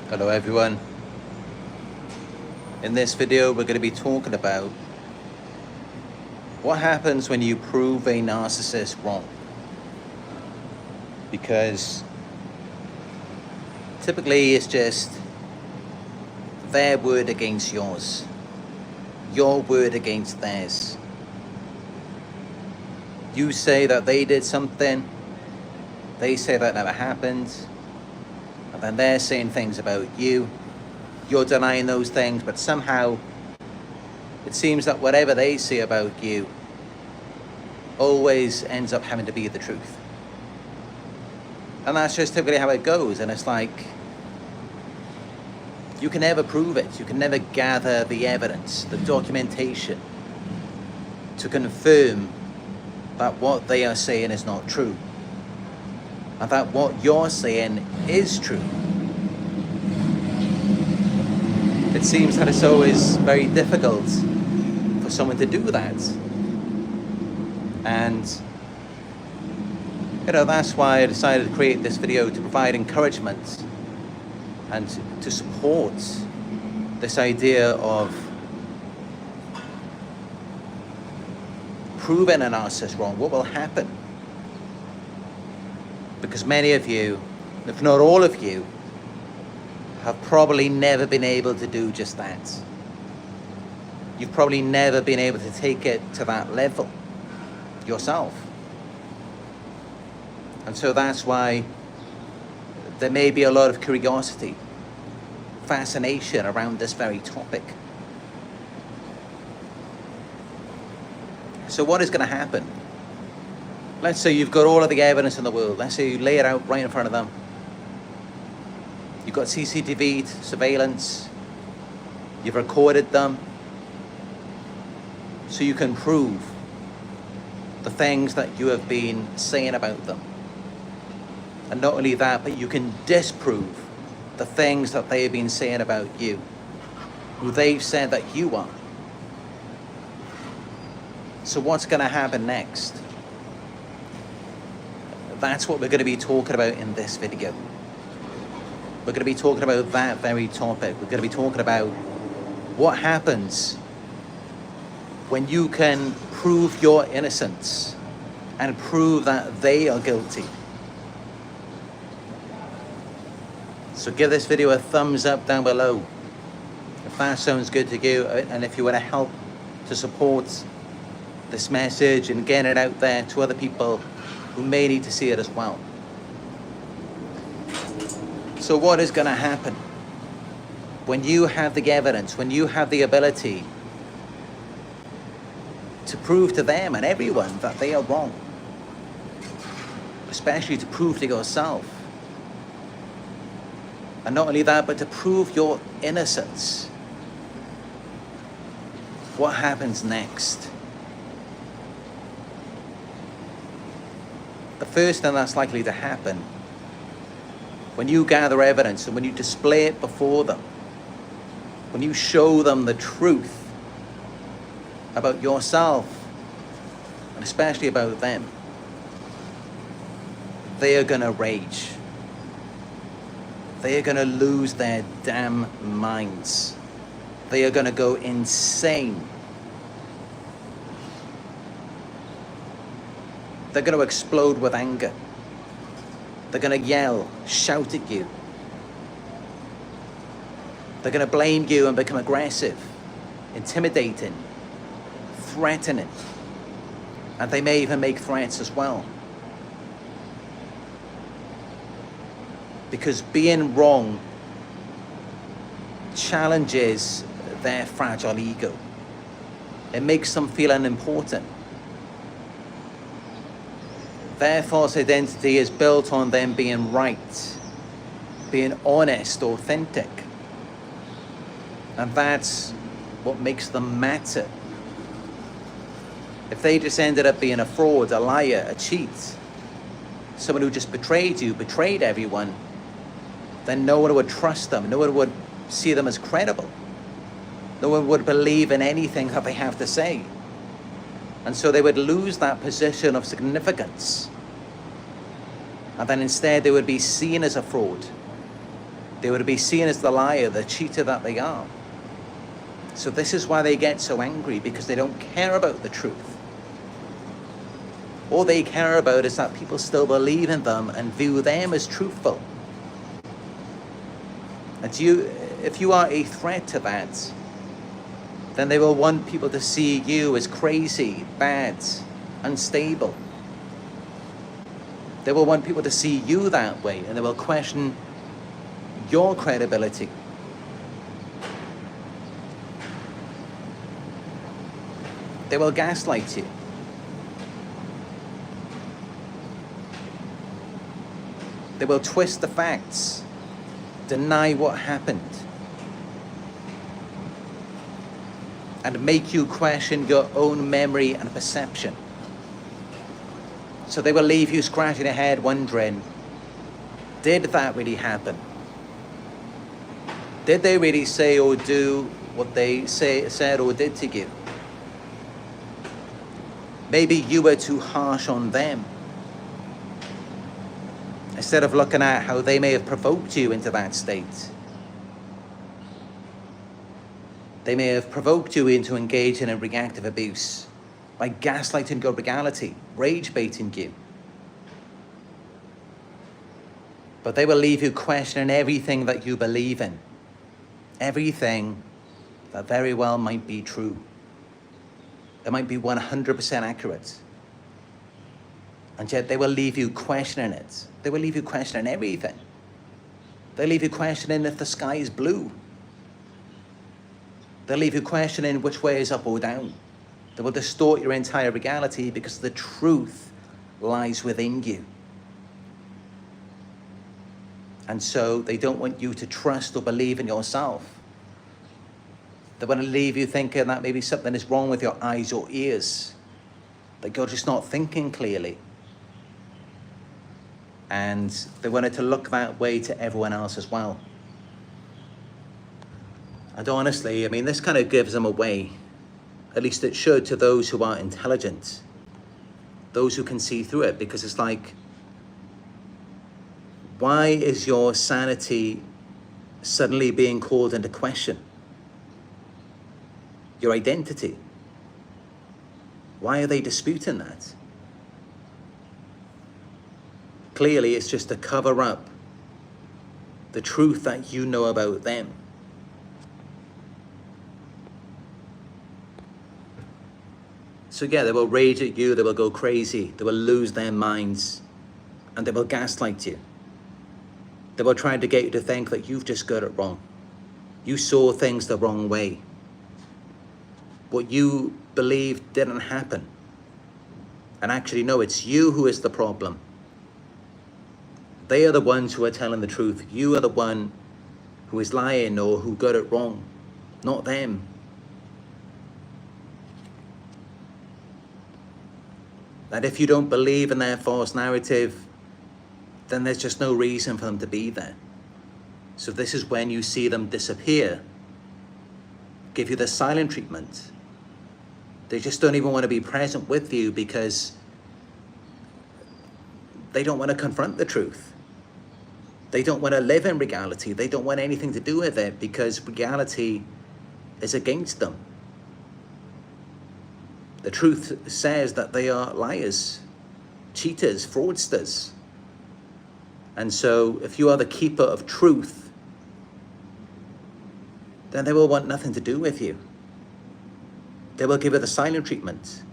Hello everyone. In this video we're going to be talking about what happens when you prove a narcissist wrong. Because typically it's just their word against yours, your word against theirs. You say that they did something, they say that never happened, and then they're saying things about you. You're denying those things, but somehow it seems that whatever they say about you always ends up having to be the truth. And that's just typically how it goes. And it's like, you can never prove it. You can never gather the evidence, the documentation to confirm that what they are saying is not true, and that what you're saying is true. It seems that it's always very difficult for someone to do that. And that's why I decided to create this video, to provide encouragement and to support this idea of proving a narcissist wrong. What will happen? Because many of you, if not all of you, have probably never been able to do just that. You've probably never been able to take it to that level yourself. And so that's why there may be a lot of curiosity, fascination around this very topic. So what is going to happen? Let's say you've got all of the evidence in the world. Let's say you lay it out right in front of them. You've got CCTV surveillance. You've recorded them. So you can prove the things that you have been saying about them. And not only that, but you can disprove the things that they have been saying about you, who they've said that you are. So what's going to happen next? That's what we're going to be talking about in this video. We're going to be talking about that very topic. We're going to be talking about what happens when you can prove your innocence and prove that they are guilty. So give this video a thumbs up down below if that sounds good to you, and if you want to help to support this message and get it out there to other people who may need to see it as well. So what is going to happen when you have the evidence, when you have the ability to prove to them and everyone that they are wrong, especially to prove to yourself, and not only that, but to prove your innocence? What happens next? The first thing that's likely to happen when you gather evidence and when you display it before them, when you show them the truth about yourself and especially about them, they are going to rage. They are going to lose their damn minds. They are going to go insane. They're going to explode with anger. They're going to yell, shout at you. They're going to blame you and become aggressive, intimidating, threatening. And they may even make threats as well. Because being wrong challenges their fragile ego. It makes them feel unimportant. Their false identity is built on them being right, being honest, authentic. And that's what makes them matter. If they just ended up being a fraud, a liar, a cheat, someone who just betrayed you, betrayed everyone, then no one would trust them. No one would see them as credible. No one would believe in anything that they have to say. And so they would lose that position of significance. And then instead they would be seen as a fraud. They would be seen as the liar, the cheater that they are. So this is why they get so angry, because they don't care about the truth. All they care about is that people still believe in them and view them as truthful. And if you are a threat to that, then they will want people to see you as crazy, bad, unstable. They will want people to see you that way, and they will question your credibility. They will gaslight you. They will twist the facts, deny what happened, and make you question your own memory and perception. So they will leave you scratching your head wondering, did that really happen? Did they really say or do what they said or did to you? Maybe you were too harsh on them. Instead of looking at how they may have provoked you into that state. They may have provoked you into engaging in reactive abuse by gaslighting your reality, rage baiting you. But they will leave you questioning everything that you believe in. Everything that very well might be true. It might be 100% accurate. And yet they will leave you questioning it. They will leave you questioning everything. They'll leave you questioning if the sky is blue. They'll leave you questioning which way is up or down. They will distort your entire reality because the truth lies within you. And so they don't want you to trust or believe in yourself. They want to leave you thinking that maybe something is wrong with your eyes or ears, that you're just not thinking clearly. And they want it to look that way to everyone else as well. And honestly, I mean, this kind of gives them away. At least it should, to those who are intelligent, those who can see through it, because it's like, why is your sanity suddenly being called into question? Your identity. Why are they disputing that? Clearly, it's just to cover up the truth that you know about them. So yeah, they will rage at you, they will go crazy, they will lose their minds, and they will gaslight you. They will try to get you to think that you've just got it wrong. You saw things the wrong way. What you believed didn't happen. And actually, no, it's you who is the problem. They are the ones who are telling the truth. You are the one who is lying or who got it wrong, not them. That if you don't believe in their false narrative, then there's just no reason for them to be there. So this is when you see them disappear, give you the silent treatment. They just don't even want to be present with you because they don't want to confront the truth. They don't want to live in reality. They don't want anything to do with it because reality is against them. The truth says that they are liars, cheaters, fraudsters. And so if you are the keeper of truth, then they will want nothing to do with you. They will give you the silent treatment.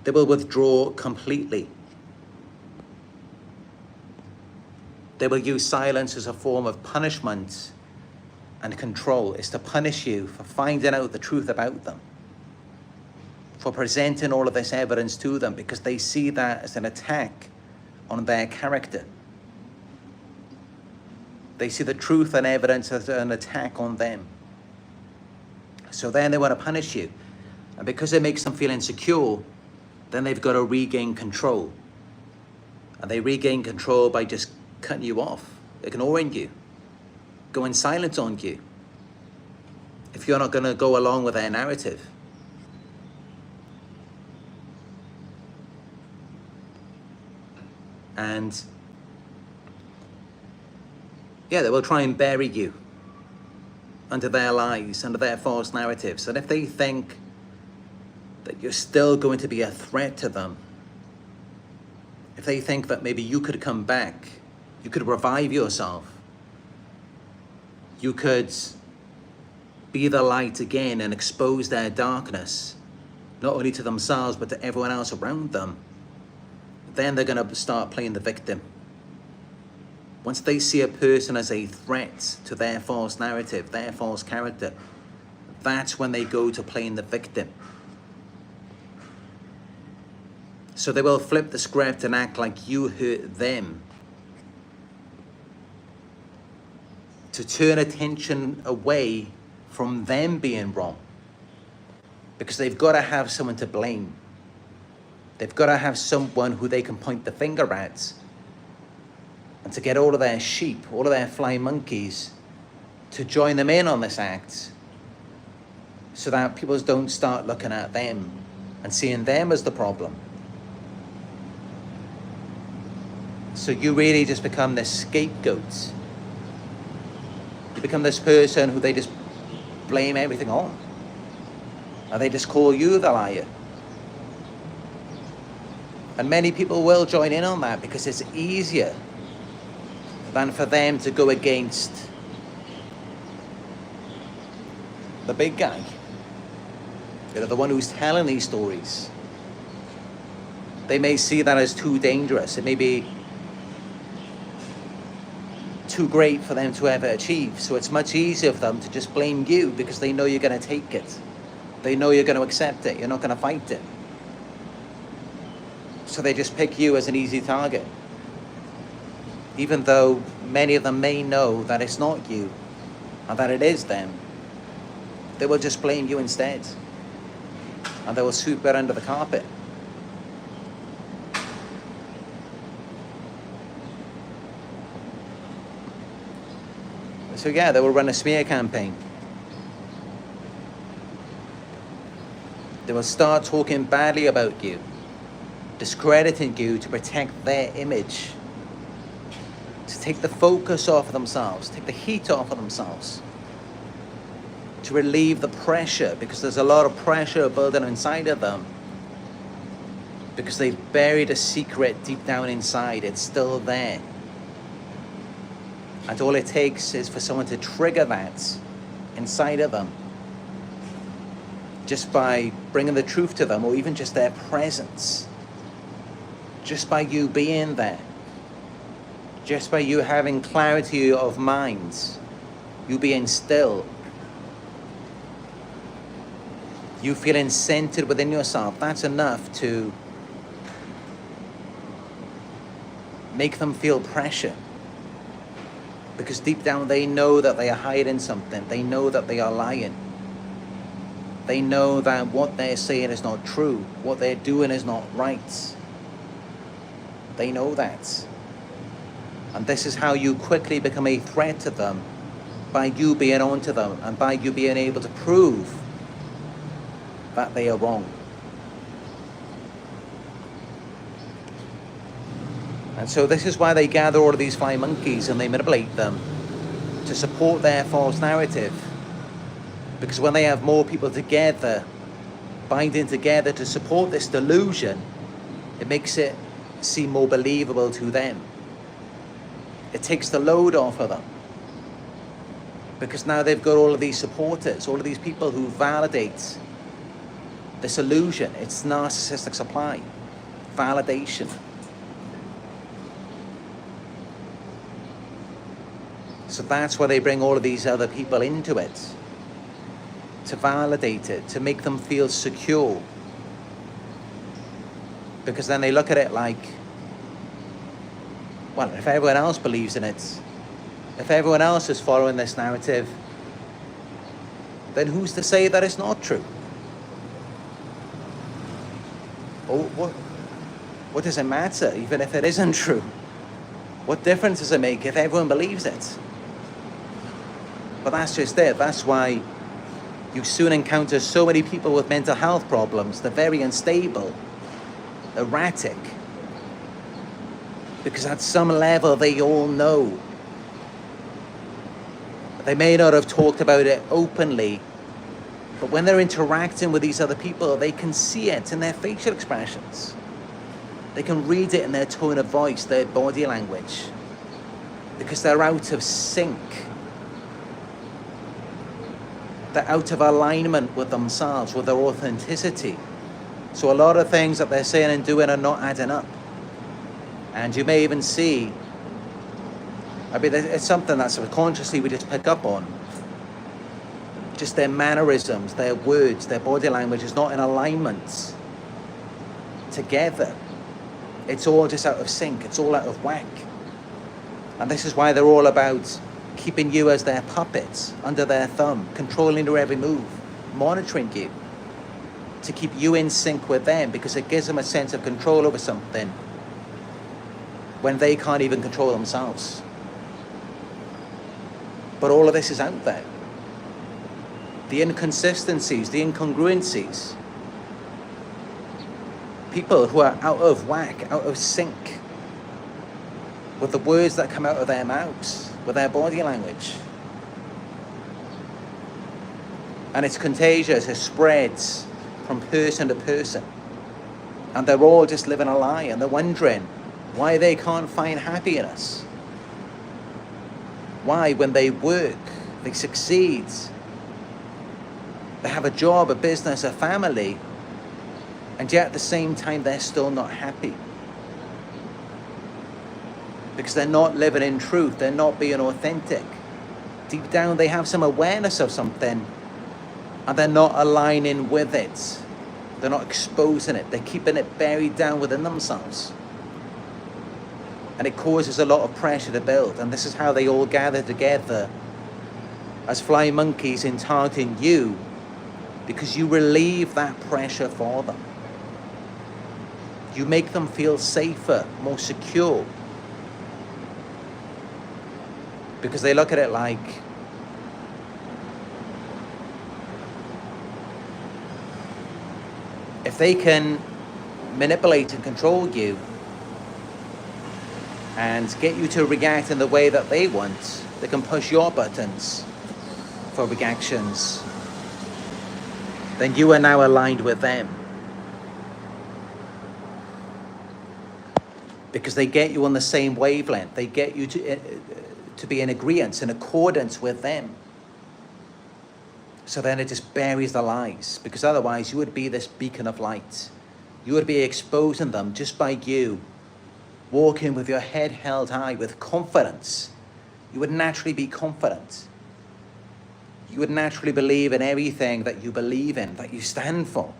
They will withdraw completely. They will use silence as a form of punishment and control. It's to punish you for finding out the truth about them, for presenting all of this evidence to them, because they see that as an attack on their character. They see the truth and evidence as an attack on them. So then they want to punish you. And because it makes them feel insecure, then they've got to regain control. And they regain control by just cutting you off, ignoring you, going silent on you, if you're not going to go along with their narrative. And Yeah, they will try and bury you under their lies, under their false narratives. And if they think that you're still going to be a threat to them, if they think that maybe you could come back, you could revive yourself, you could be the light again and expose their darkness, not only to themselves, but to everyone else around them, then they're going to start playing the victim. Once they see a person as a threat to their false narrative, their false character, that's when they go to playing the victim. So they will flip the script and act like you hurt them, to turn attention away from them being wrong, because they've got to have someone to blame. They've got to have someone who they can point the finger at, and to get all of their sheep, all of their fly monkeys to join them in on this act, so that people don't start looking at them and seeing them as the problem. So you really just become this scapegoat. You become this person who they just blame everything on. And they just call you the liar. And many people will join in on that because it's easier than for them to go against the big guy. You know, the one who's telling these stories. They may see that as too dangerous. It may be too great for them to ever achieve. So it's much easier for them to just blame you because they know you're going to take it. They know you're going to accept it. You're not going to fight it. So they just pick you as an easy target. Even though many of them may know that it's not you and that it is them, they will just blame you instead. And they will sweep it under the carpet. So yeah, they will run a smear campaign. They will start talking badly about you, discrediting you to protect their image, to take the focus off of themselves, take the heat off of themselves, to relieve the pressure, because there's a lot of pressure building inside of them, because they've buried a secret deep down inside. It's still there. And all it takes is for someone to trigger that inside of them, just by bringing the truth to them, or even just their presence, just by you being there, just by you having clarity of mind, you being still, you feeling centered within yourself, that's enough to make them feel pressure. Because deep down they know that they are hiding something. They know that they are lying. They know that what they're saying is not true. What they're doing is not right. They know that. And this is how you quickly become a threat to them, by you being onto them and by you being able to prove that they are wrong. And so this is why they gather all of these fly monkeys and they manipulate them to support their false narrative. Because when they have more people together, binding together to support this delusion, it makes it seem more believable to them. It takes the load off of them. Because now they've got all of these supporters, all of these people who validate this illusion. It's narcissistic supply, validation. So that's why they bring all of these other people into it, to validate it, to make them feel secure. Because then they look at it like, well, if everyone else believes in it, if everyone else is following this narrative, then who's to say that it's not true? Oh, what does it matter, even if it isn't true? What difference does it make if everyone believes it? But that's just it. That's why you soon encounter so many people with mental health problems. They're very unstable, erratic, because at some level they all know They may not have talked about it openly, but when they're interacting with these other people, they can see it in their facial expressions. They can read it in their tone of voice, their body language, because they're out of sync. They're out of alignment with themselves, with their authenticity. So a lot of things that they're saying and doing are not adding up. And you may even see, I mean, it's something that subconsciously we just pick up on. Just their mannerisms, their words, their body language is not in alignment together. It's all just out of sync. It's all out of whack. And this is why they're all about keeping you as their puppets, under their thumb, controlling your every move, monitoring you, to keep you in sync with them, because it gives them a sense of control over something when they can't even control themselves. But all of this is out there. The inconsistencies, the incongruencies. People who are out of whack, out of sync with the words that come out of their mouths, with their body language. And it's contagious, it spreads from person to person. And they're all just living a lie, and they're wondering why they can't find happiness. Why, when they work, they succeed, they have a job, a business, a family, and yet at the same time they're still not happy. Because they're not living in truth, they're not being authentic. Deep down they have some awareness of something, and they're not aligning with it. They're not exposing it, they're keeping it buried down within themselves. And it causes a lot of pressure to build, and this is how they all gather together as flying monkeys in targeting you, because you relieve that pressure for them. You make them feel safer, more secure. Because they look at it like, if they can manipulate and control you and get you to react in the way that they want, they can push your buttons for reactions, then you are now aligned with them. Because they get you on the same wavelength. They get you to be in agreement, in accordance with them. So then it just buries the lies, because otherwise you would be this beacon of light. You would be exposing them just by you walking with your head held high with confidence. You would naturally be confident. You would naturally believe in everything that you believe in, that you stand for.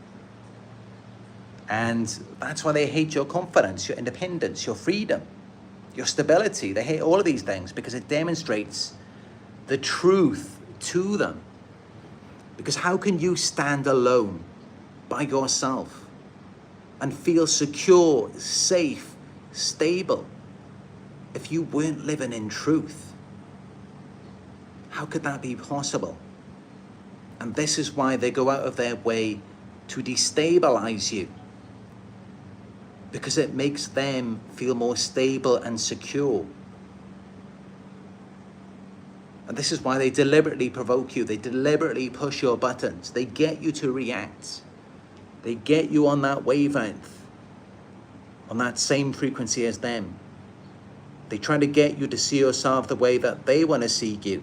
And that's why they hate your confidence, your independence, your freedom, your stability. They hate all of these things because it demonstrates the truth to them. Because how can you stand alone by yourself and feel secure, safe, stable if you weren't living in truth? How could that be possible? And this is why they go out of their way to destabilize you, because it makes them feel more stable and secure. And this is why they deliberately provoke you. They deliberately push your buttons. They get you to react. They get you on that wavelength, on that same frequency as them. They try to get you to see yourself the way that they want to see you,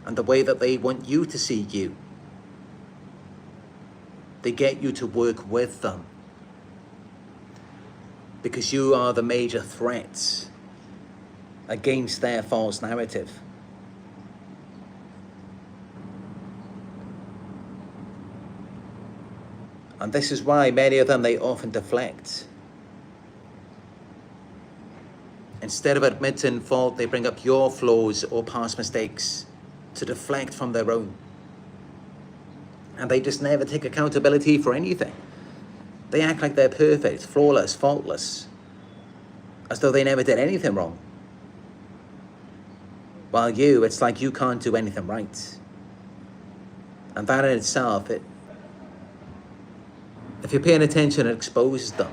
and the way that they want you to see you. They get you to work with them, because you are the major threat against their false narrative. And this is why many of them, they often deflect. Instead of admitting fault, they bring up your flaws or past mistakes to deflect from their own. And they just never take accountability for anything. They act like they're perfect, flawless, faultless, as though they never did anything wrong. While you, it's like you can't do anything right. And that in itself, if you're paying attention, it exposes them.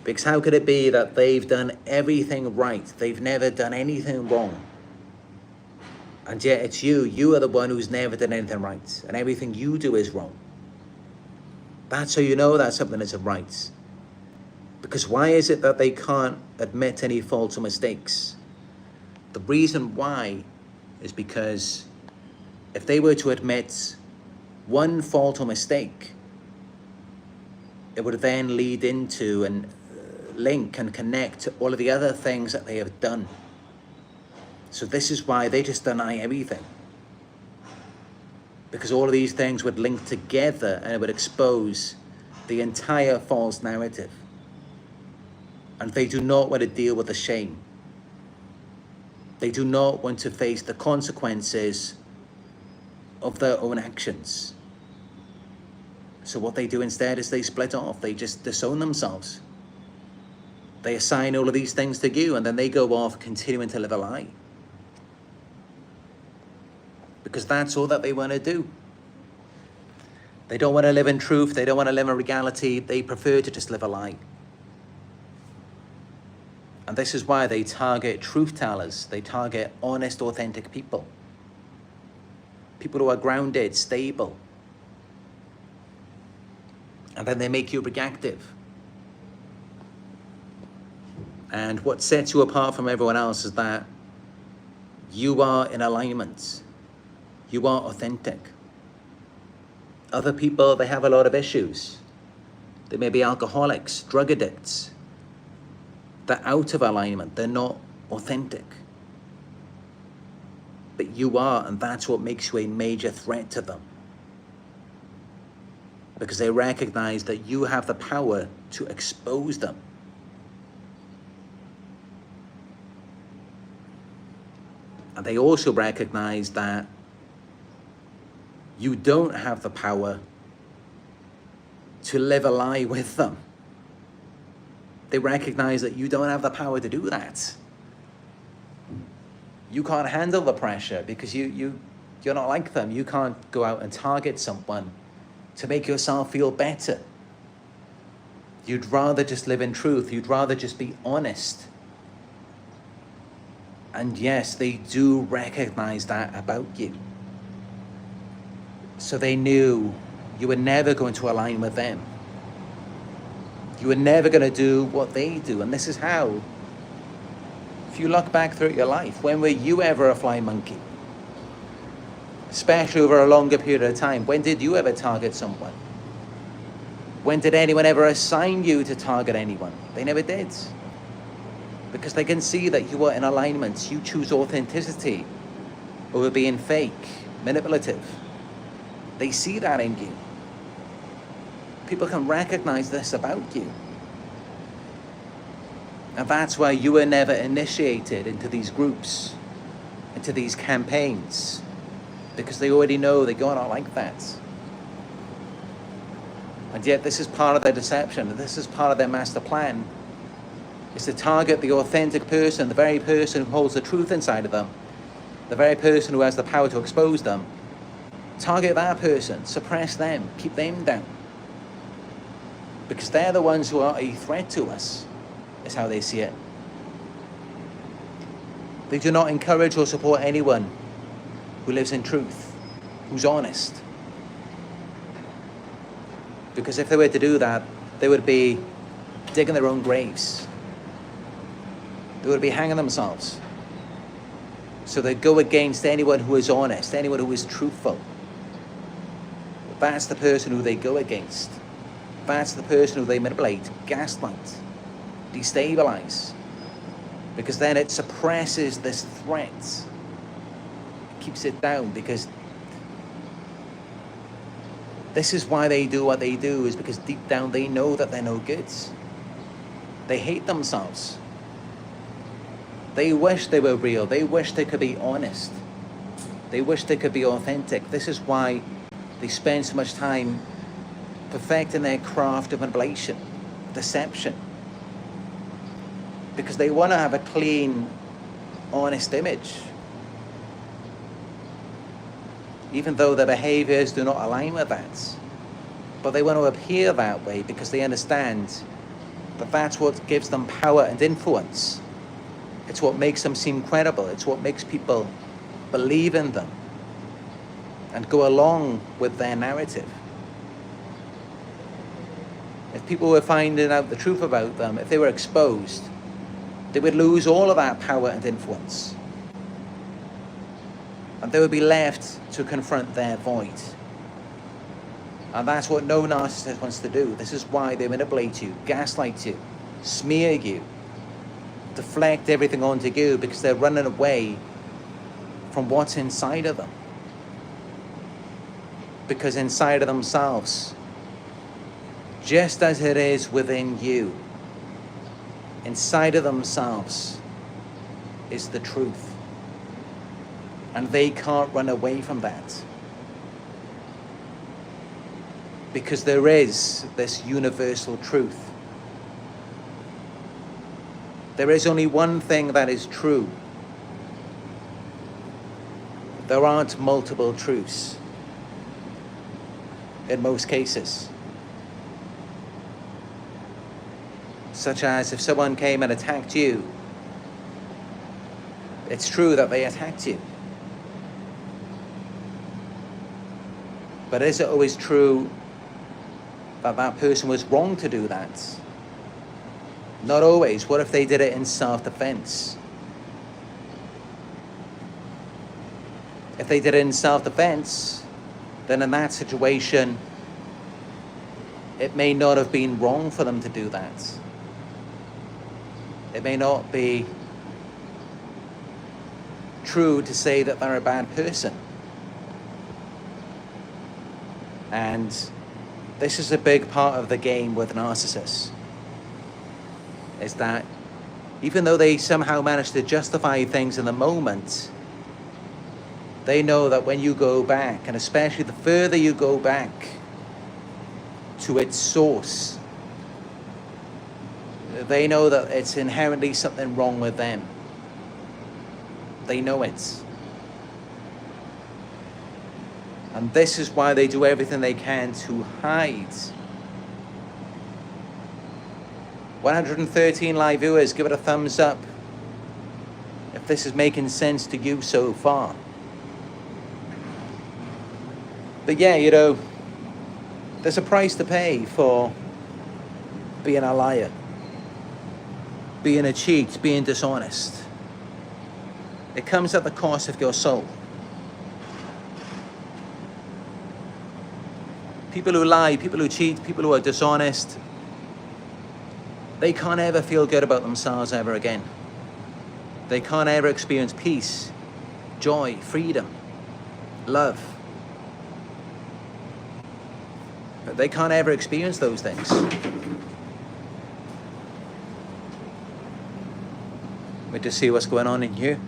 Because how could it be that they've done everything right? They've never done anything wrong. And yet it's you are the one who's never done anything right, and everything you do is wrong. That's how you know that something isn't right. Because why is it that they can't admit any faults or mistakes? The reason why is because if they were to admit one fault or mistake, it would then lead into and link and connect to all of the other things that they have done. So this is why they just deny everything. Because all of these things would link together and it would expose the entire false narrative. And they do not want to deal with the shame. They do not want to face the consequences of their own actions. So what they do instead is they split off. They just disown themselves. They assign all of these things to you, and then they go off continuing to live a lie. Because that's all that they want to do. They don't want to live in truth. They don't want to live in reality. They prefer to just live a lie. And this is why they target truth tellers. They target honest, authentic people. People who are grounded, stable. And then they make you reactive. And what sets you apart from everyone else is that you are in alignment. You are authentic. Other people, they have a lot of issues. They may be alcoholics, drug addicts. They're out of alignment. They're not authentic. But you are, and that's what makes you a major threat to them. Because they recognize that you have the power to expose them. And they also recognize that you don't have the power to live a lie with them. They recognize that you don't have the power to do that. You can't handle the pressure because you're not like them. You can't go out and target someone to make yourself feel better. You'd rather just live in truth. You'd rather just be honest. And yes, they do recognize that about you. So they knew you were never going to align with them. You were never going to do what they do. And this is how, if you look back throughout your life, when were you ever a fly monkey? Especially over a longer period of time. When did you ever target someone? When did anyone ever assign you to target anyone? They never did. Because they can see that you are in alignment. You choose authenticity over being fake, manipulative. They see that in you. People can recognize this about you. And that's why you were never initiated into these groups, into these campaigns. Because they already know that you're not like that. And yet this is part of their deception. This is part of their master plan. Is to target the authentic person, the very person who holds the truth inside of them. The very person who has the power to expose them. Target that person, suppress them, keep them down. Because they're the ones who are a threat to us, is how they see it. They do not encourage or support anyone who lives in truth, who's honest. Because if they were to do that, they would be digging their own graves. They would be hanging themselves. So they go against anyone who is honest, anyone who is truthful. That's the person who they go against. That's the person who they manipulate, gaslight, destabilize. Because then it suppresses this threat. It keeps it down because this is why they do what they do, is because deep down they know that they're no good. They hate themselves. They wish they were real. They wish they could be honest. They wish they could be authentic. This is why they spend so much time perfecting their craft of manipulation, deception. Because they want to have a clean, honest image. Even though their behaviors do not align with that. But they want to appear that way because they understand that that's what gives them power and influence. It's what makes them seem credible. It's what makes people believe in them and go along with their narrative. If people were finding out the truth about them, if they were exposed, they would lose all of that power and influence. And they would be left to confront their void. And that's what no narcissist wants to do. This is why they manipulate you, gaslight you, smear you, deflect everything onto you, because they're running away from what's inside of them. Because inside of themselves, just as it is within you, inside of themselves is the truth. And they can't run away from that. Because there is this universal truth. There is only one thing that is true. There aren't multiple truths in most cases. Such as if someone came and attacked you, it's true that they attacked you. But is it always true that that person was wrong to do that? Not always. What if they did it in self-defense? If they did it in self-defense, then in that situation, it may not have been wrong for them to do that. It may not be true to say that they're a bad person. And this is a big part of the game with narcissists, is that even though they somehow manage to justify things in the moment, they know that when you go back, and especially the further you go back to its source, they know that it's inherently something wrong with them. They know it. And this is why they do everything they can to hide. 113 live viewers, give it a thumbs up if this is making sense to you so far. But yeah, you know, there's a price to pay for being a liar, being a cheat, being dishonest. It comes at the cost of your soul. People who lie, people who cheat, people who are dishonest, they can't ever feel good about themselves ever again. They can't ever experience peace, joy, freedom, love. They can't ever experience those things. Let me just see what's going on in here.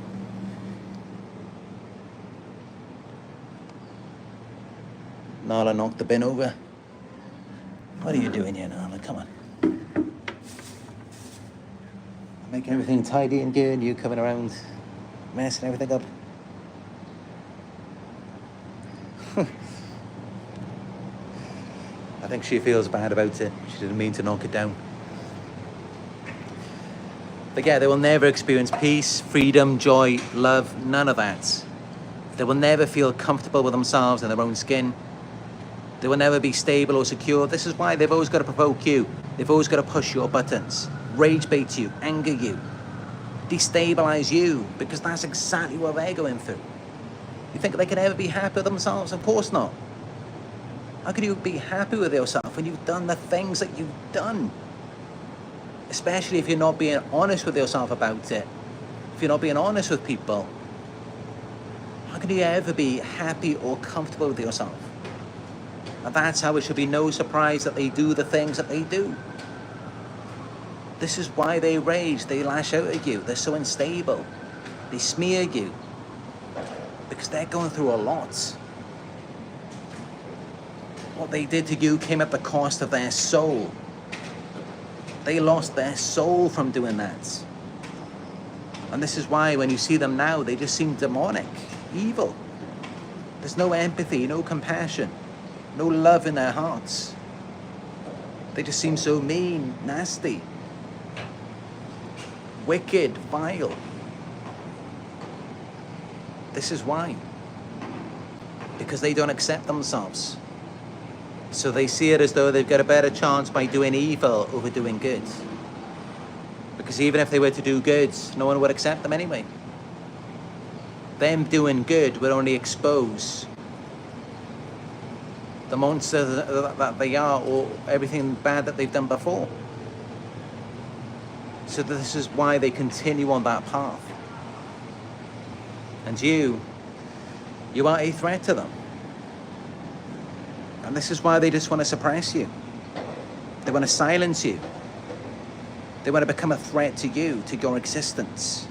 Nala knocked the bin over. What are you doing here, Nala? Come on. I'm making everything tidy and good, and you coming around messing everything up. I think she feels bad about it. She didn't mean to knock it down. But yeah, they will never experience peace, freedom, joy, love, none of that. They will never feel comfortable with themselves in their own skin. They will never be stable or secure. This is why they've always got to provoke you. They've always got to push your buttons, rage bait you, anger you, destabilize you, because that's exactly what they're going through. You think they can ever be happy with themselves? Of course not. How can you be happy with yourself when you've done the things that you've done? Especially if you're not being honest with yourself about it. If you're not being honest with people, how can you ever be happy or comfortable with yourself? And that's how it should be no surprise that they do the things that they do. This is why they rage, they lash out at you, they're so unstable. They smear you. Because they're going through a lot. What they did to you came at the cost of their soul. They lost their soul from doing that. And this is why when you see them now, they just seem demonic, evil. There's no empathy, no compassion, no love in their hearts. They just seem so mean, nasty, wicked, vile. This is why. Because they don't accept themselves. So they see it as though they've got a better chance by doing evil over doing good. Because even if they were to do good, no one would accept them anyway. Them doing good would only expose the monster that they are, or everything bad that they've done before. So this is why they continue on that path. And you are a threat to them. And this is why they just want to suppress you. They want to silence you. They want to become a threat to you, to your existence.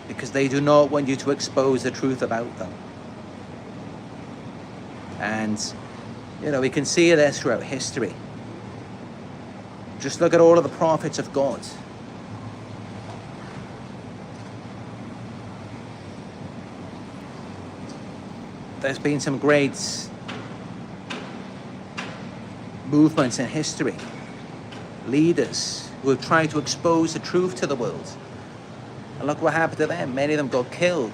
Because they do not want you to expose the truth about them. And, we can see this throughout history. Just look at all of the prophets of God. There's been some great movements in history. Leaders who have tried to expose the truth to the world. And look what happened to them. Many of them got killed.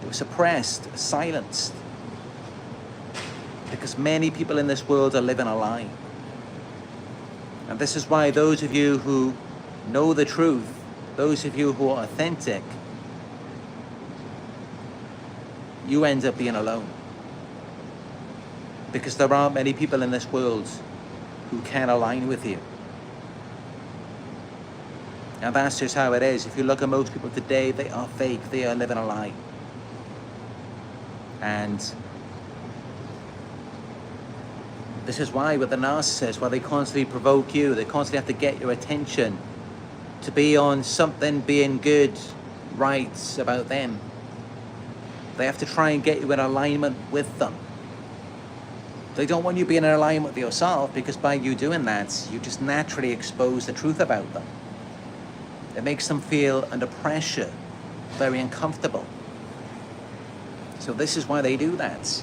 They were suppressed, silenced. Because many people in this world are living a lie. And this is why those of you who know the truth, those of you who are authentic, you end up being alone. Because there aren't many people in this world who can align with you. And that's just how it is. If you look at most people today, they are fake. They are living a lie. And this is why with the narcissist, why they constantly provoke you, they constantly have to get your attention to be on something being good, right about them. They have to try and get you in alignment with them. They don't want you being in alignment with yourself, because by you doing that, you just naturally expose the truth about them. It makes them feel under pressure, very uncomfortable. So this is why they do that.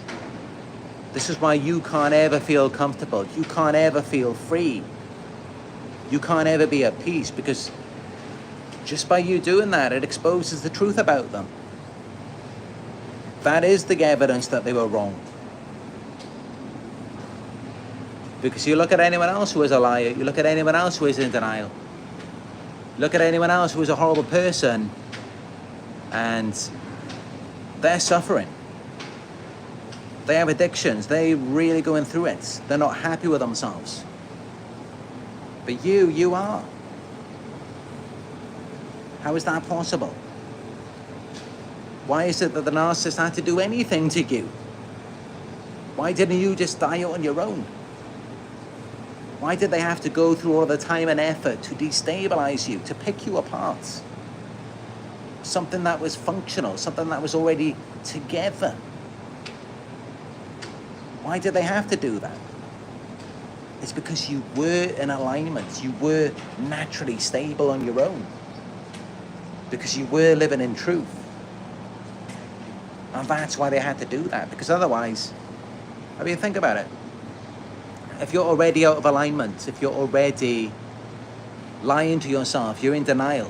This is why you can't ever feel comfortable. You can't ever feel free. You can't ever be at peace, because just by you doing that, it exposes the truth about them. That is the evidence that they were wrong. Because you look at anyone else who is a liar, you look at anyone else who is in denial, look at anyone else who is a horrible person, and they're suffering. They have addictions. They're really going through it. They're not happy with themselves. But you are. How is that possible? Why is it that the narcissist had to do anything to you? Why didn't you just die on your own? Why did they have to go through all the time and effort to destabilize you, to pick you apart? Something that was functional, something that was already together. Why did they have to do that? It's because you were in alignment. You were naturally stable on your own. Because you were living in truth. And that's why they had to do that. Because otherwise, I mean, think about it. If you're already out of alignment, if you're already lying to yourself, you're in denial,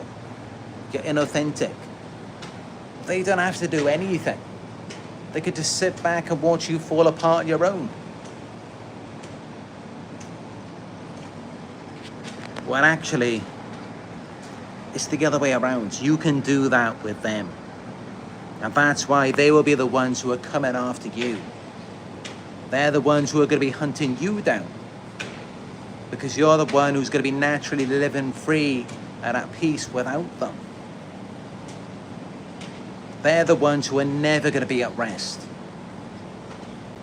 you're inauthentic, they don't have to do anything. They could just sit back and watch you fall apart on your own. Well, actually, it's the other way around. You can do that with them. And that's why they will be the ones who are coming after you. They're the ones who are going to be hunting you down. Because you're the one who's going to be naturally living free and at peace without them. They're the ones who are never going to be at rest.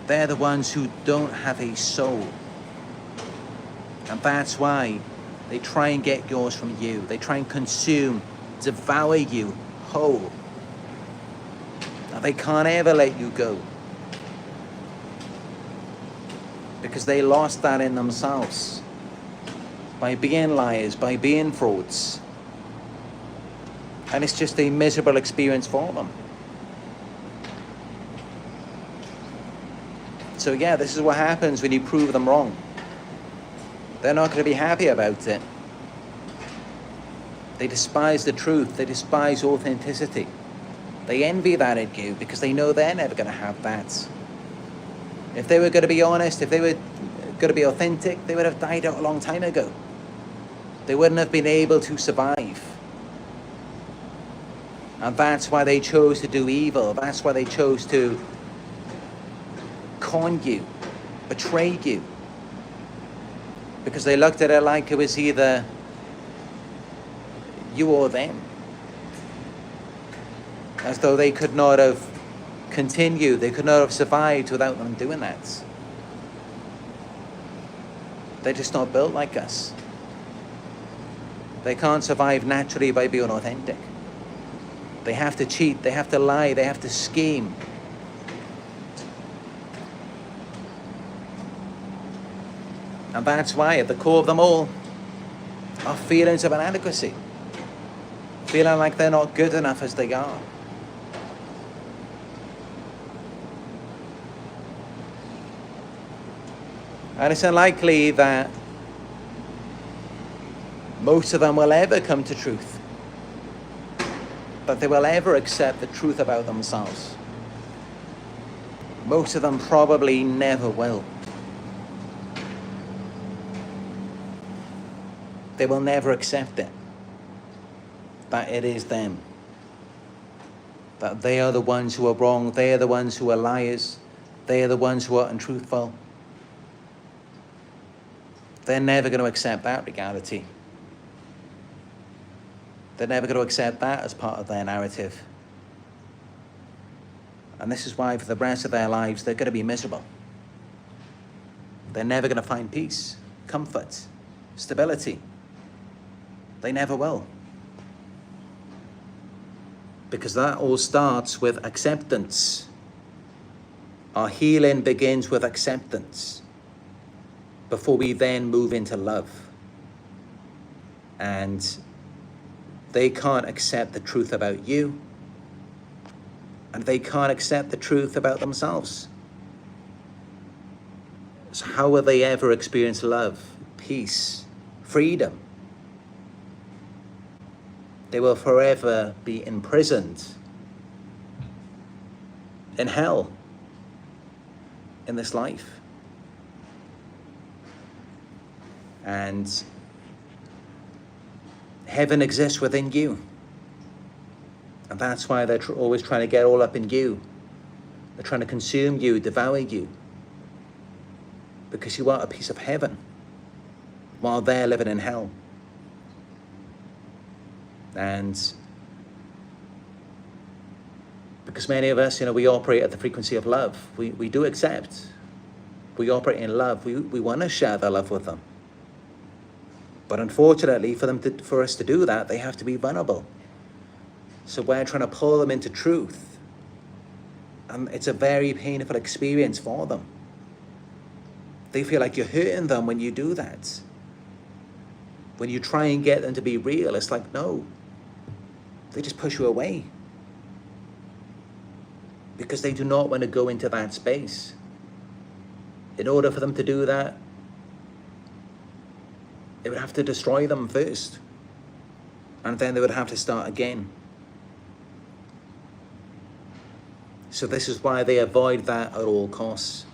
They're the ones who don't have a soul. And that's why they try and get yours from you. They try and consume, devour you whole. And they can't ever let you go. Because they lost that in themselves. By being liars, by being frauds. And it's just a miserable experience for them. So yeah, this is what happens when you prove them wrong. They're not going to be happy about it. They despise the truth. They despise authenticity. They envy that in you because they know they're never going to have that. If they were going to be honest, if they were going to be authentic, they would have died out a long time ago. They wouldn't have been able to survive. And that's why they chose to do evil. That's why they chose to con you, betray you. Because they looked at it like it was either you or them. As though they could not have continued, they could not have survived without them doing that. They're just not built like us. They can't survive naturally by being authentic. They have to cheat, they have to lie, they have to scheme. And that's why at the core of them all are feelings of inadequacy. Feeling like they're not good enough as they are. And it's unlikely that most of them will ever come to truth. That they will ever accept the truth about themselves. Most of them probably never will. They will never accept it. That it is them. That they are the ones who are wrong. They are the ones who are liars. They are the ones who are untruthful. They're never going to accept that reality. They're never going to accept that as part of their narrative. And this is why for the rest of their lives, they're going to be miserable. They're never going to find peace, comfort, stability. They never will. Because that all starts with acceptance. Our healing begins with acceptance before we then move into love. And they can't accept the truth about you, and they can't accept the truth about themselves. So how will they ever experience love, peace, freedom? They will forever be imprisoned in hell in this life. And heaven exists within you. And that's why they're always trying to get all up in you. They're trying to consume you, devour you. Because you are a piece of heaven while they're living in hell. And because many of us, we operate at the frequency of love. We do accept. We operate in love. We want to share the love with them. But unfortunately, for us to do that, they have to be vulnerable. So we're trying to pull them into truth. And it's a very painful experience for them. They feel like you're hurting them when you do that. When you try and get them to be real, it's like, no. They just push you away. Because they do not want to go into that space. In order for them to do that, it would have to destroy them first. And then they would have to start again. So this is why they avoid that at all costs.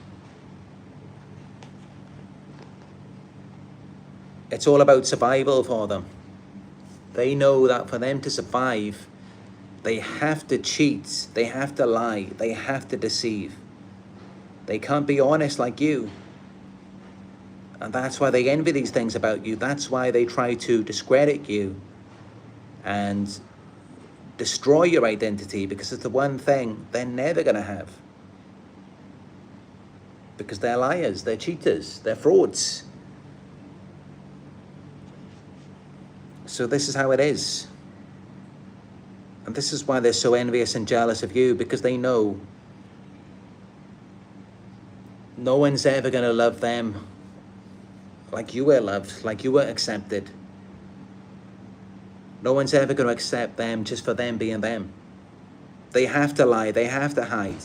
It's all about survival for them. They know that for them to survive, they have to cheat, they have to lie, they have to deceive. They can't be honest like you. And that's why they envy these things about you. That's why they try to discredit you and destroy your identity, because it's the one thing they're never going to have. Because they're liars, they're cheaters, they're frauds. So this is how it is. And this is why they're so envious and jealous of you, because they know no one's ever going to love them like you were loved, like you were accepted. No one's ever going to accept them just for them being them. They have to lie, they have to hide.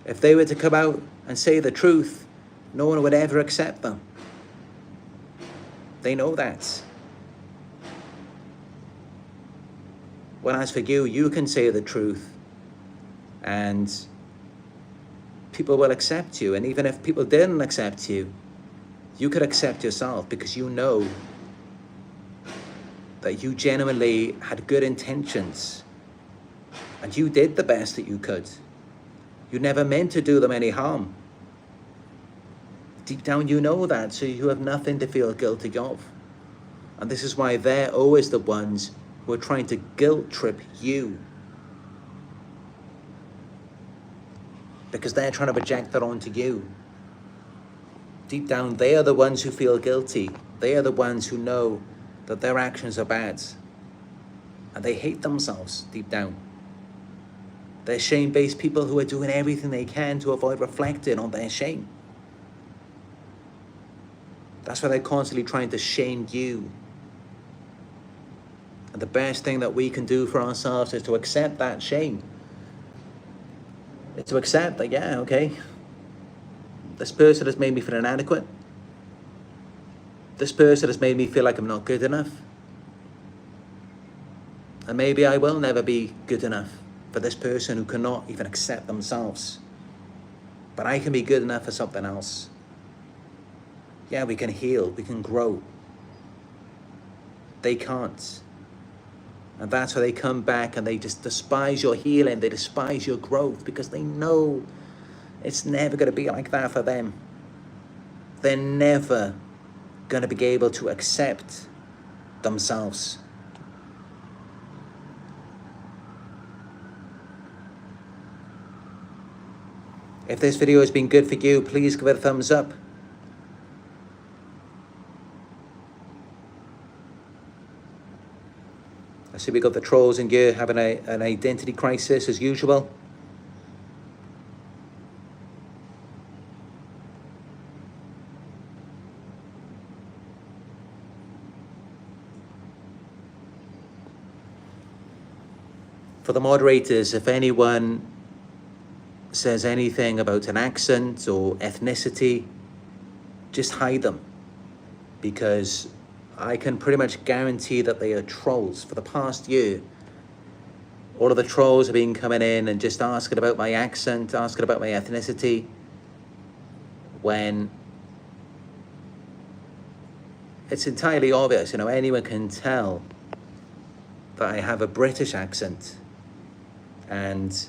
If they were to come out and say the truth, no one would ever accept them. They know that. Whereas for you, you can say the truth and people will accept you. And even if people didn't accept you, you could accept yourself because you know that you genuinely had good intentions and you did the best that you could. You never meant to do them any harm. Deep down you know that, so you have nothing to feel guilty of. And this is why they're always the ones who are trying to guilt trip you. Because they're trying to project that onto you. Deep down, they are the ones who feel guilty. They are the ones who know that their actions are bad. And they hate themselves deep down. They're shame-based people who are doing everything they can to avoid reflecting on their shame. That's why they're constantly trying to shame you. And the best thing that we can do for ourselves is to accept that shame. It's to accept that, yeah, okay, this person has made me feel inadequate. This person has made me feel like I'm not good enough. And maybe I will never be good enough for this person who cannot even accept themselves. But I can be good enough for something else. Yeah, we can heal, we can grow. They can't. And that's why they come back and they just despise your healing, they despise your growth because they know it's never going to be like that for them. They're never going to be able to accept themselves. If this video has been good for you, please give it a thumbs up. I see we got the trolls in gear having an identity crisis as usual. For the moderators, if anyone says anything about an accent or ethnicity, just hide them, because I can pretty much guarantee that they are trolls. For the past year, all of the trolls have been coming in and just asking about my accent, asking about my ethnicity, when it's entirely obvious, anyone can tell that I have a British accent. And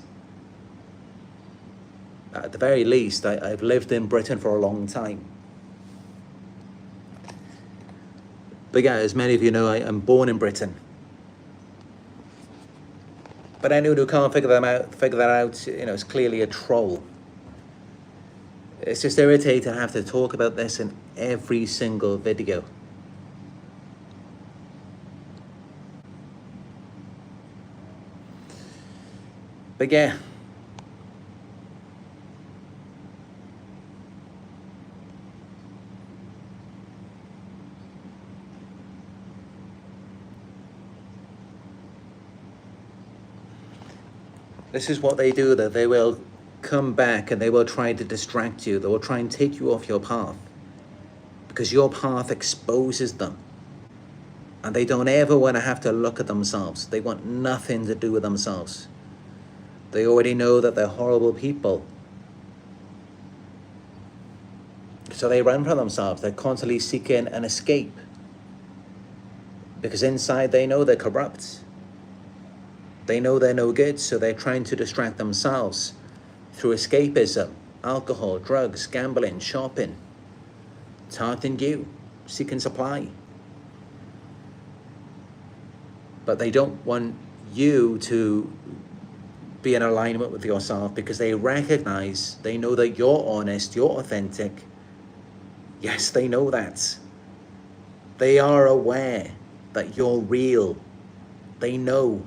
at the very least, I've lived in Britain for a long time. But yeah, as many of you know, I'm born in Britain. But anyone who can't figure that out, is clearly a troll. It's just irritating to have to talk about this in every single video. But yeah. This is what they do, that they will come back and they will try to distract you. They will try and take you off your path because your path exposes them. And they don't ever want to have to look at themselves. They want nothing to do with themselves. They already know that they're horrible people. So they run from themselves. They're constantly seeking an escape. Because inside they know they're corrupt. They know they're no good, so they're trying to distract themselves through escapism, alcohol, drugs, gambling, shopping, targeting you, seeking supply. But they don't want you to be in alignment with yourself because they recognize, they know that you're honest, you're authentic. Yes, they know that. They are aware that you're real. They know.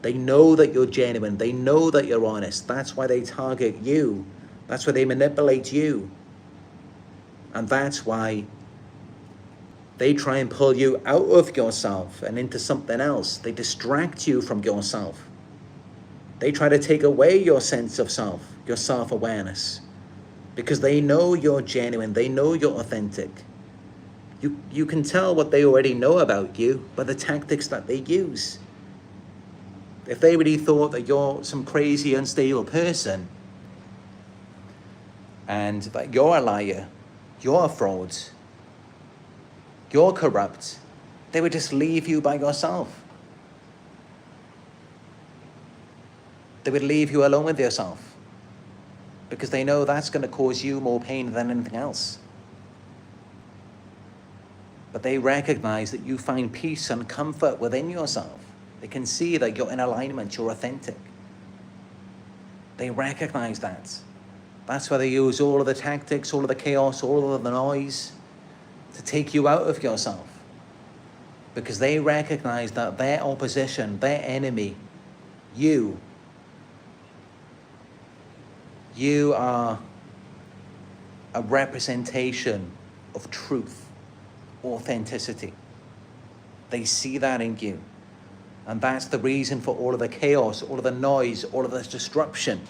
They know that you're genuine. They know that you're honest. That's why they target you. That's why they manipulate you. And that's why they try and pull you out of yourself and into something else. They distract you from yourself. They try to take away your sense of self, your self-awareness, because they know you're genuine. They know you're authentic. You can tell what they already know about you by the tactics that they use. If they really thought that you're some crazy, unstable person and that you're a liar, you're a fraud, you're corrupt, they would just leave you by yourself. They would leave you alone with yourself because they know that's going to cause you more pain than anything else. But they recognize that you find peace and comfort within yourself. They can see that you're in alignment, you're authentic. They recognize that. That's why they use all of the tactics, all of the chaos, all of the noise to take you out of yourself. Because they recognize that their opposition, their enemy, you are a representation of truth, authenticity. They see that in you. And that's the reason for all of the chaos, all of the noise, all of this disruption.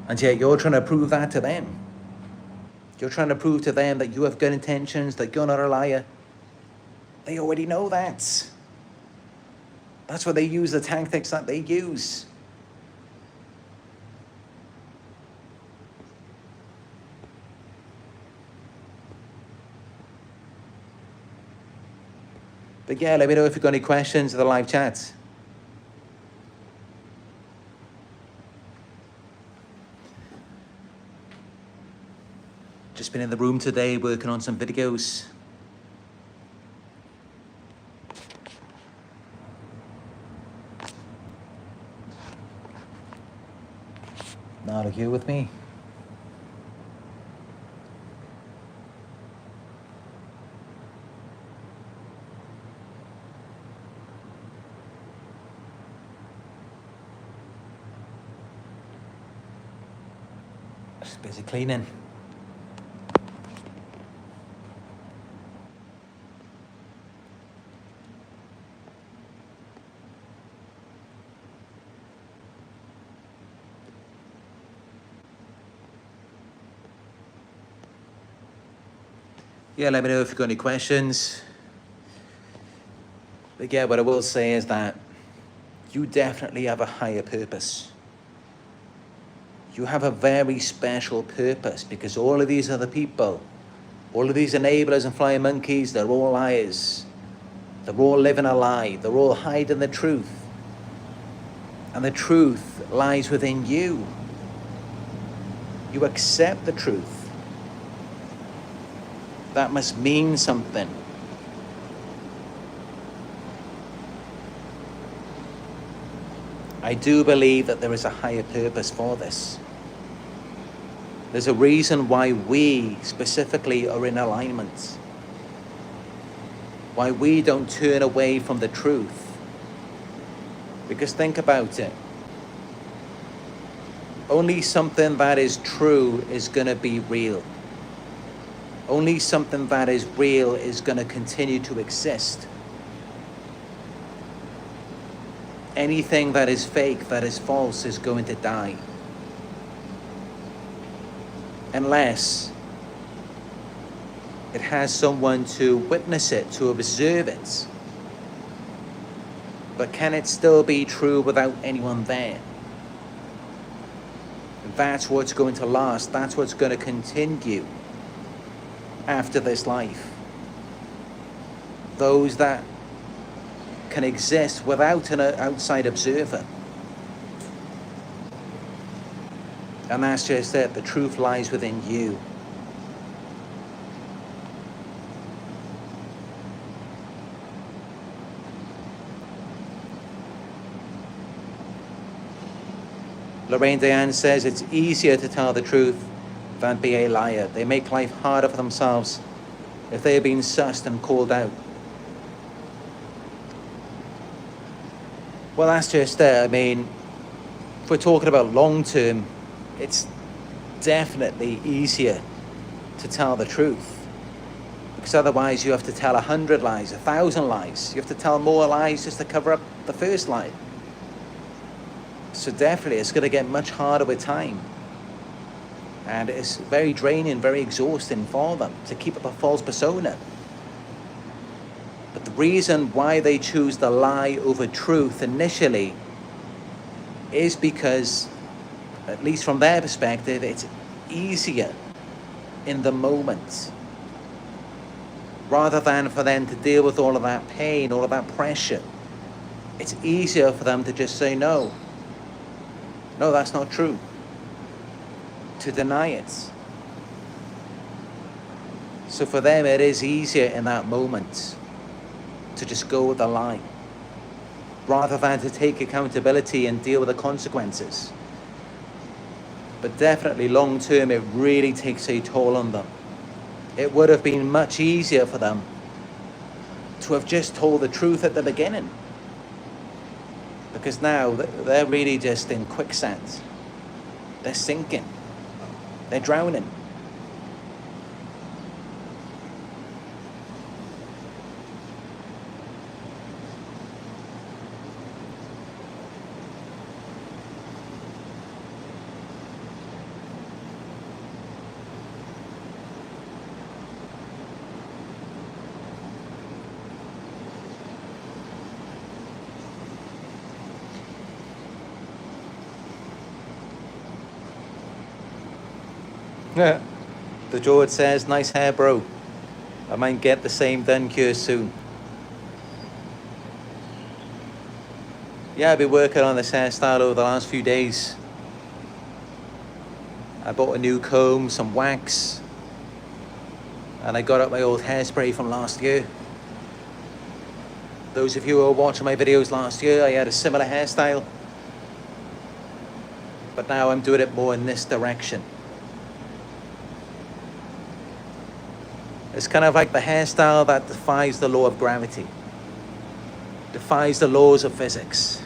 And yet you're trying to prove that to them. You're trying to prove to them that you have good intentions, that you're not a liar. They already know that. That's why they use the tactics that they use. But yeah, let me know if you've got any questions in the live chat. Just been in the room today working on some videos. Not here with me. Just busy cleaning. Yeah, let me know if you've got any questions. But yeah, what I will say is that you definitely have a higher purpose. You have a very special purpose because all of these other people, all of these enablers and flying monkeys, they're all liars. They're all living a lie. They're all hiding the truth. And the truth lies within you. You accept the truth. That must mean something. I do believe that there is a higher purpose for this. There's a reason why we specifically are in alignment. Why we don't turn away from the truth. Because think about it. Only something that is true is going to be real. Only something that is real is going to continue to exist. Anything that is fake, that is false, is going to die. Unless it has someone to witness it, to observe it. But can it still be true without anyone there? That's what's going to last. That's what's going to continue after this life. Those that can exist without an outside observer. And that's just it. The truth lies within you. Lorraine Diane says it's easier to tell the truth than be a liar. They make life harder for themselves if they have been sussed and called out. Well, that's just it. I mean, if we're talking about long term, it's definitely easier to tell the truth. Because otherwise you have to tell 100 lies, 1,000 lies. You have to tell more lies just to cover up the first lie. So definitely it's going to get much harder with time. And it's very draining, very exhausting for them to keep up a false persona. But The reason why they choose the lie over truth initially is because, at least from their perspective, it's easier in the moment, rather than for them to deal with all of that pain, all of that pressure. It's easier for them to just say, no, that's not true, to deny it. So for them, it is easier in that moment to just go with the lie, rather than to take accountability and deal with the consequences. But definitely long term, it really takes a toll on them. It would have been much easier for them to have just told the truth at the beginning, because now they're really just in quicksand. They're sinking. They're drowning. The George says, nice hair, bro. I might get the same done cure soon. Yeah, I've been working on this hairstyle over the last few days. I bought a new comb, some wax, and I got up my old hairspray from last year. Those of you who were watching my videos last year, I had a similar hairstyle, but now I'm doing it more in this direction. It's kind of like the hairstyle that defies the law of gravity, defies the laws of physics.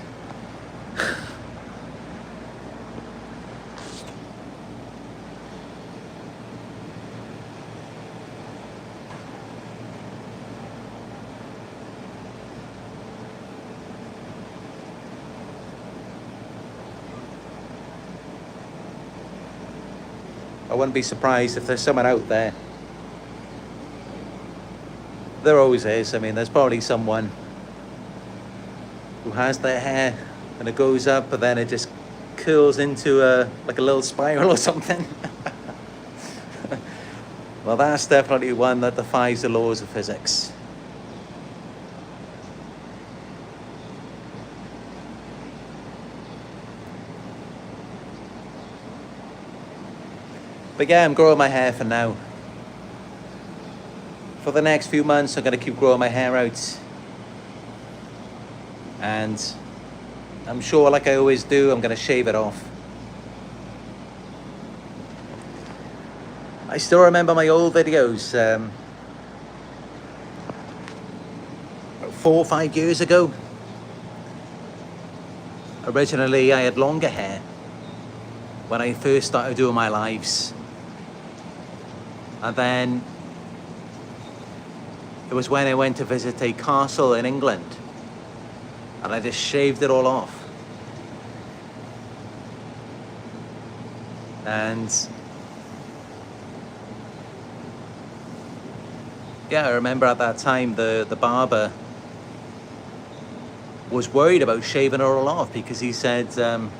I wouldn't be surprised if there's someone out there. There always is. I mean, there's probably someone who has their hair and it goes up, but then it just curls into like a little spiral or something. Well, that's definitely one that defies the laws of physics. But yeah, I'm growing my hair for now. For the next few months, I'm going to keep growing my hair out. And I'm sure, like I always do, I'm going to shave it off. I still remember my old videos 4 or 5 years ago. Originally, I had longer hair when I first started doing my lives. And then it was when I went to visit a castle in England, and I just shaved it all off. And yeah, I remember at that time the barber was worried about shaving it all off, because he said, are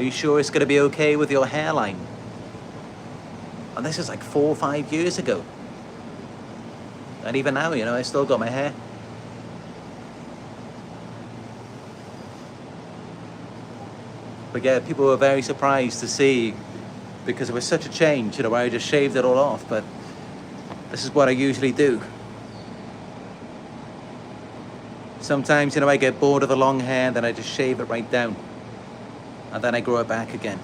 you sure it's going to be okay with your hairline? And this is like 4 or 5 years ago. And even now, you know, I still got my hair. But yeah, people were very surprised to see, because it was such a change, you know, where I just shaved it all off. But this is what I usually do. Sometimes, you know, I get bored of the long hair, and then I just shave it right down. And then I grow it back again.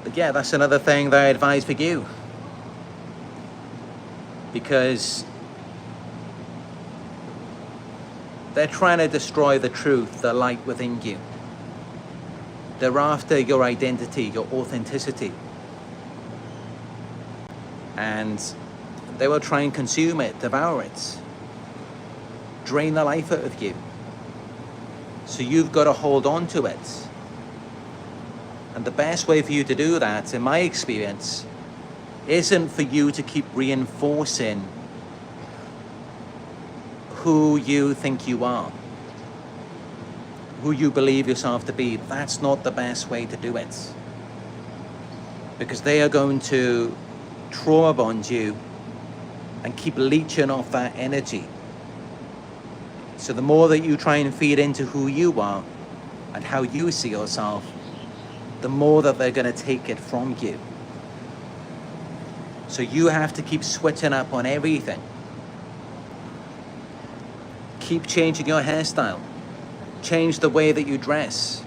But yeah, that's another thing that I advise for you. Because they're trying to destroy the truth, the light within you. They're after your identity, your authenticity. And they will try and consume it, devour it, drain the life out of you. So you've got to hold on to it. And the best way for you to do that, in my experience, isn't for you to keep reinforcing who you think you are, who you believe yourself to be. That's not the best way to do it. Because they are going to trauma bond you and keep leeching off that energy. So the more that you try and feed into who you are and how you see yourself, the more that they're going to take it from you. So you have to keep switching up on everything. Keep changing your hairstyle. Change the way that you dress.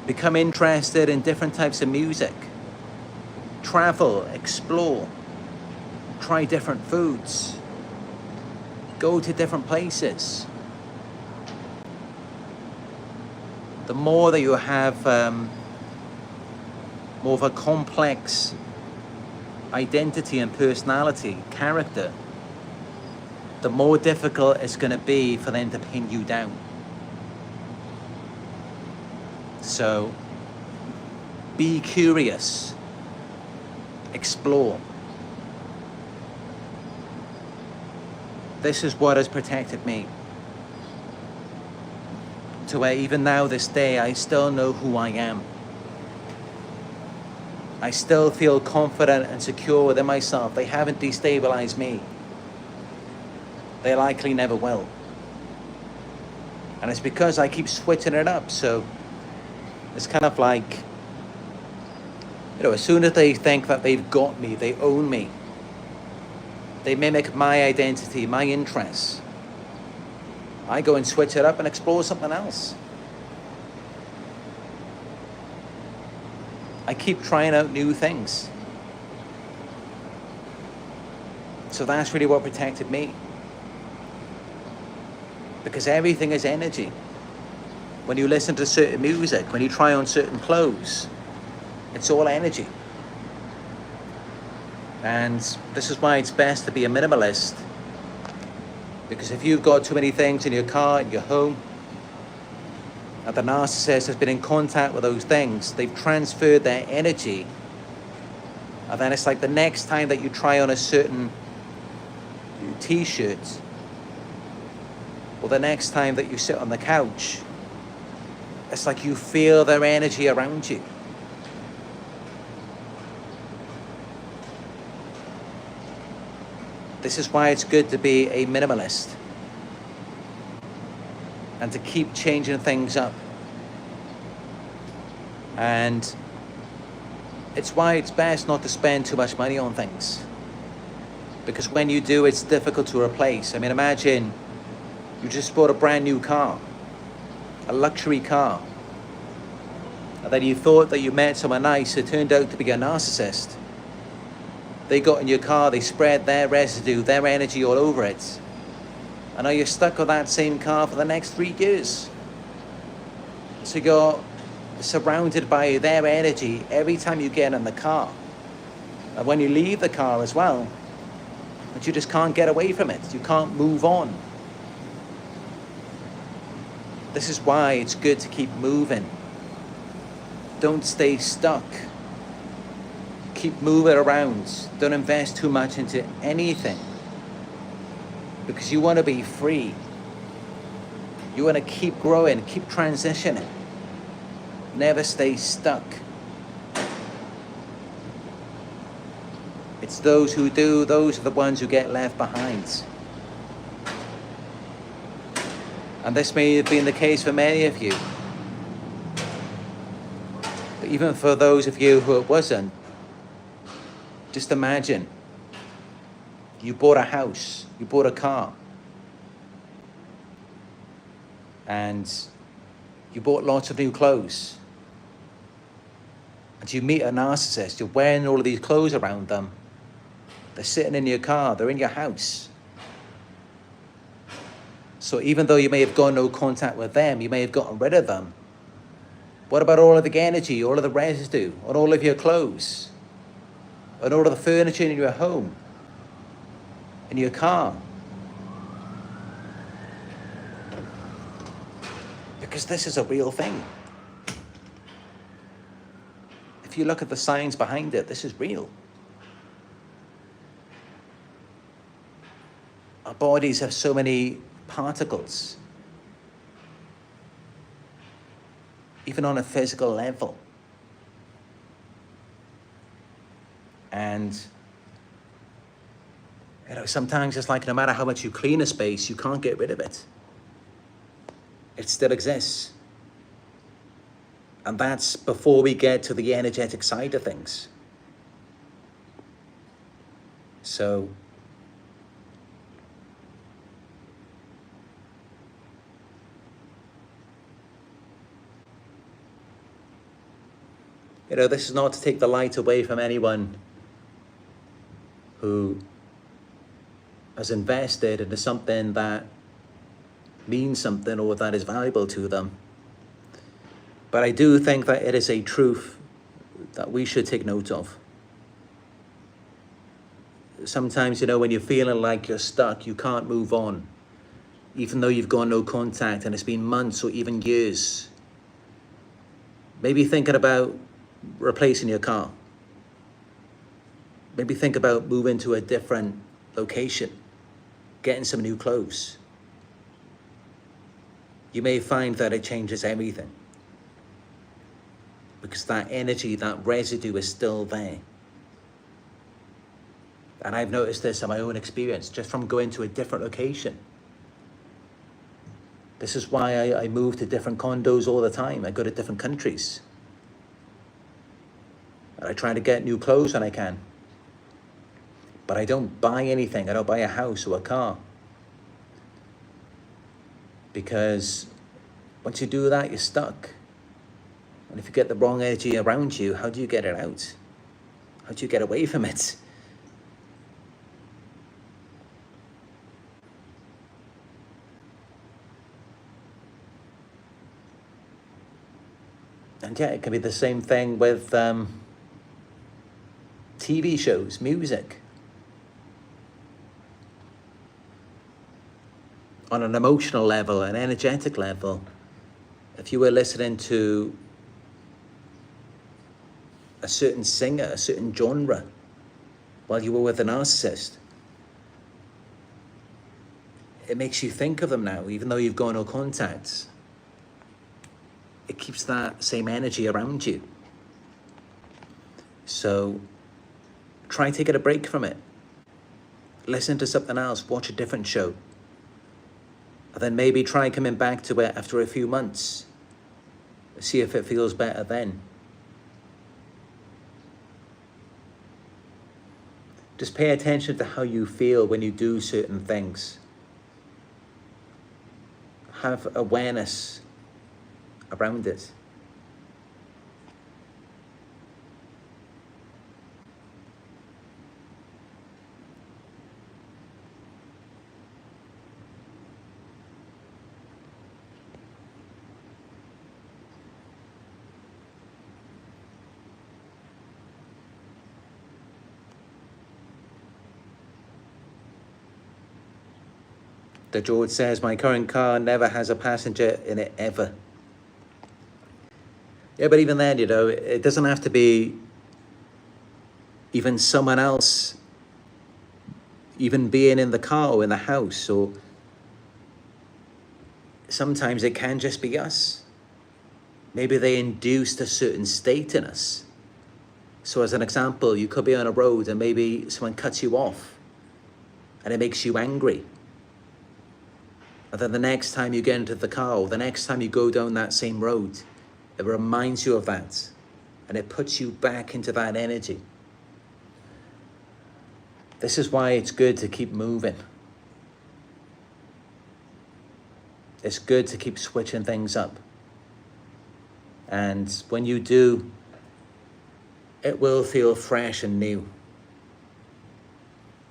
Become interested in different types of music. Travel, explore. Try different foods. Go to different places. The more that you have more of a complex identity and personality, character, the more difficult it's going to be for them to pin you down. So, be curious. Explore. This is what has protected me. To where even now, this day, I still know who I am. I still feel confident and secure within myself. They haven't destabilized me. They likely never will. And it's because I keep switching it up. So it's kind of like, as soon as they think that they've got me, they own me, they mimic my identity, my interests, I go and switch it up and explore something else. I keep trying out new things. So that's really what protected me. Because everything is energy. When you listen to certain music, when you try on certain clothes, it's all energy. And this is why it's best to be a minimalist. Because if you've got too many things in your car, in your home, and the narcissist has been in contact with those things, they've transferred their energy. And then it's like the next time that you try on a certain t-shirt, or the next time that you sit on the couch, it's like you feel their energy around you. This is why it's good to be a minimalist and to keep changing things up. And it's why it's best not to spend too much money on things. Because when you do, it's difficult to replace. I mean, imagine you just bought a brand new car, a luxury car, and then you thought that you met someone nice. It turned out to be a narcissist. They got in your car, they spread their residue, their energy all over it. And now you're stuck with that same car for the next 3 years. So you're surrounded by their energy every time you get in the car. And when you leave the car as well, but you just can't get away from it. You can't move on. This is why it's good to keep moving. Don't stay stuck. Keep moving around. Don't invest too much into anything. Because you want to be free. You want to keep growing, keep transitioning. Never stay stuck. It's those who do, those are the ones who get left behind. And this may have been the case for many of you. But even for those of you who it wasn't, just imagine, you bought a house, you bought a car, and you bought lots of new clothes. And you meet a narcissist, you're wearing all of these clothes around them. They're sitting in your car, they're in your house. So even though you may have got no contact with them, you may have gotten rid of them, what about all of the energy, all of the residue, on all of your clothes, on all of the furniture in your home, in your car? Because this is a real thing. if you look at the science behind it, this is real. Our bodies have so many particles, even on a physical level. And sometimes it's like no matter how much you clean a space, you can't get rid of it. It still exists. And that's before we get to the energetic side of things. So, this is not to take the light away from anyone who has invested into something that means something or that is valuable to them. But I do think that it is a truth that we should take note of. Sometimes, when you're feeling like you're stuck, you can't move on, even though you've got no contact and it's been months or even years. Maybe thinking about replacing your car. Maybe think about moving to a different location, getting some new clothes. You may find that it changes everything, because that energy, that residue is still there. And I've noticed this in my own experience, just from going to a different location. This is why I move to different condos all the time. I go to different countries. And I try to get new clothes when I can. But I don't buy anything. I don't buy a house or a car. Because once you do that, you're stuck. And if you get the wrong energy around you, how do you get it out? How do you get away from it? And yeah, it can be the same thing with TV shows, music. On an emotional level, an energetic level, if you were listening to a certain singer, a certain genre, while you were with a narcissist, it makes you think of them now, even though you've got no contact. It keeps that same energy around you. So try taking a break from it. Listen to something else, watch a different show. And then maybe try coming back to it after a few months. See if it feels better then. Just pay attention to how you feel when you do certain things. Have awareness around it. The George says, my current car never has a passenger in it ever. Yeah, but even then, it doesn't have to be even someone else, even being in the car or in the house, or sometimes it can just be us. Maybe they induced a certain state in us. So as an example, you could be on a road and maybe someone cuts you off and it makes you angry. And then the next time you get into the car, or the next time you go down that same road, it reminds you of that. And it puts you back into that energy. This is why it's good to keep moving. It's good to keep switching things up. And when you do, it will feel fresh and new.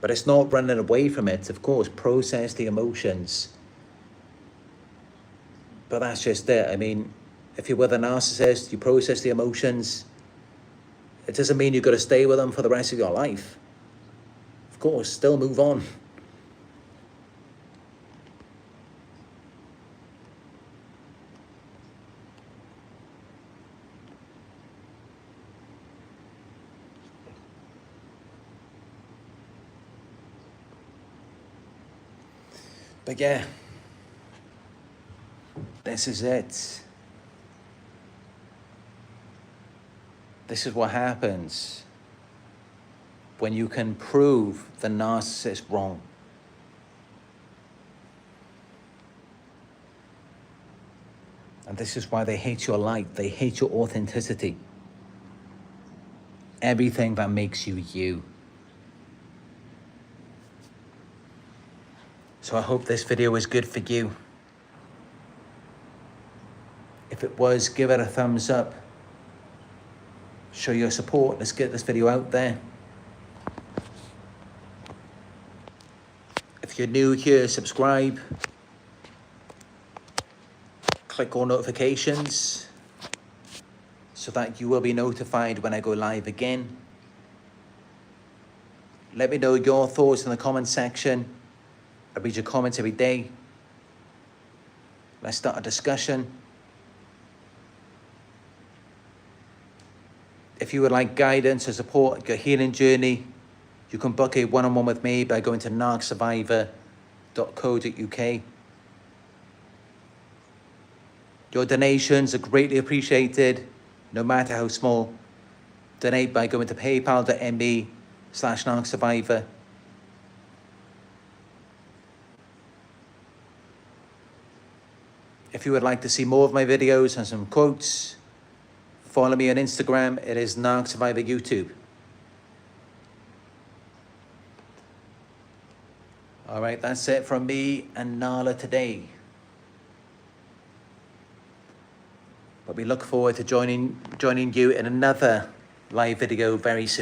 But it's not running away from it. Of course, process the emotions. But that's just it. I mean, if you're with a narcissist, you process the emotions. It doesn't mean you've got to stay with them for the rest of your life. Of course, still move on. But yeah, this is it. This is what happens when you can prove the narcissist wrong. And this is why they hate your light. They hate your authenticity. Everything that makes you you. So I hope this video was good for you. If it was, give it a thumbs up. Show your support. Let's get this video out there. If you're new here, subscribe. Click all notifications so that you will be notified when I go live again. Let me know your thoughts in the comment section. I read your comments every day. Let's start a discussion. If you would like guidance or support your healing journey, you can book a one-on-one with me by going to narcsurvivor.co.uk. Your donations are greatly appreciated, no matter how small. Donate by going to paypal.me/narcsurvivor. If you would like to see more of my videos and some quotes, follow me on Instagram. It is Narc Survivor YouTube. All right, that's it from me and Nala today. But we look forward to joining you in another live video very soon.